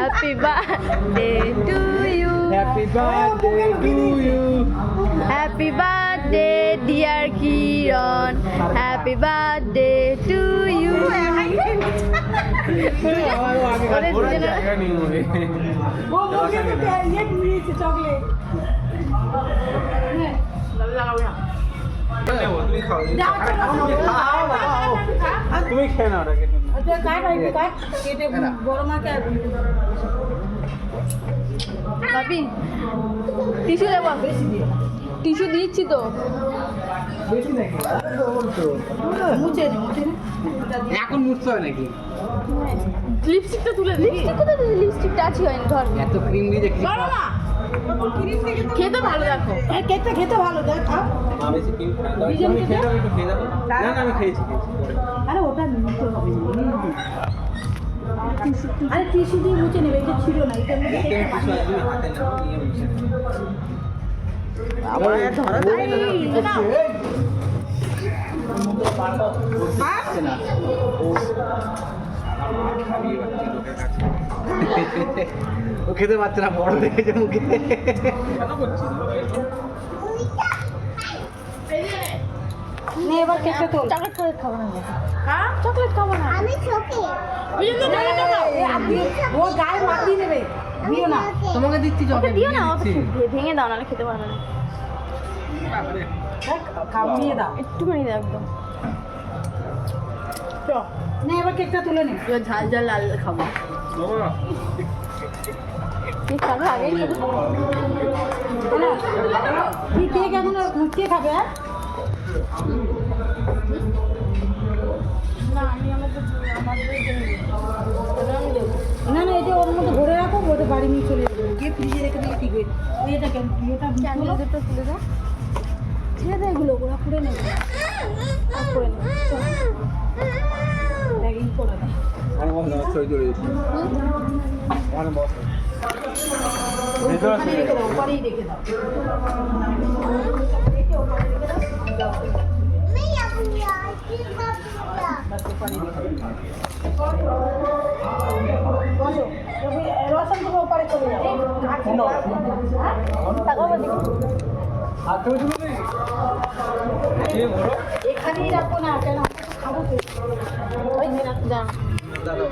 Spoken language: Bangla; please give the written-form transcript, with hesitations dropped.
Happy birthday to you. Happy birthday to you. Happy birthday dear Kiran. Happy birthday to you. তুমি খেয়ে নাও ওটাকে। বাপি টিস্যু দেবো, টিস্যু দিচ্ছি তো। এখন মুছতে হবে নাকি? লিপস্টিকটা তুলে দিই। লিপস্টিক কোথায় দিই? লিপস্টিক টাচই হয়নি, ধর। এত ক্রিম দিয়ে দেখি খেতে ভালো দেখো। খেতে ভালো দেখ। বেশি ক্রিম খাই দাও। আমি খেয়ে দাও, একটু খেয়ে দাও। না না আমি খেয়েছি। আরে ওটা নিতে হবে। আরে টিস্যু দিয়ে মুছে নেবে, এটা ছিল না, এটা মধ্যে হাতে নাও, নিয়ে মুছে নেবে। আবার ধরা দেবে না, কি করছে? না ও খেতে পারছে না, বড় দেখেছে মুখে। নে এবার কেকটা তোল। চকলেট খাবো না। হ্যাঁ চকলেট খাবো না। আমি ছোকে ও গায়ে মাখিয়ে নেবে, দিও না। তোমাকে দিচ্ছি ওকে চকলেট। দিও না, অত ভেঙে দাও, নাহলে খেতে পারবে না। খাও, নিয়ে দাও। একটুখানি দাও একদম। নে এবার কেকটা তুলে নে। এবার ঝাল ঝাল লাল খাবো। কেক খাবো আগে। তুই কেক এখন কে খাবে? হ্যাঁ না না, এটা ওর মধ্যে ভরে রাখো, ওটা বাড়ি নিয়ে চলে যাবে। কে ফ্রিজে রেখে দিলে ঠিক হয়ে যাবে। এটা কেন এটা ক্যান্ডেল দুটো তুলে দাও। ছেড়ে দেয় এগুলো, ওরা করে নেবে। অফ করে নেবে। ব্যাগিং করে দাও। আমার বস দাও, ছয় ধরে দিচ্ছি। আমার বস ওখানে রেখে দাও, ওখানেই রেখে দাও। मैं बुआ की बाबूला বসো, রসন তুমি ওপারে চলে যাও। আর তুমি শুনো নাকি? এখানেই রাখো না, কেন খাবো তো। ওই দাঁড়া। দাদা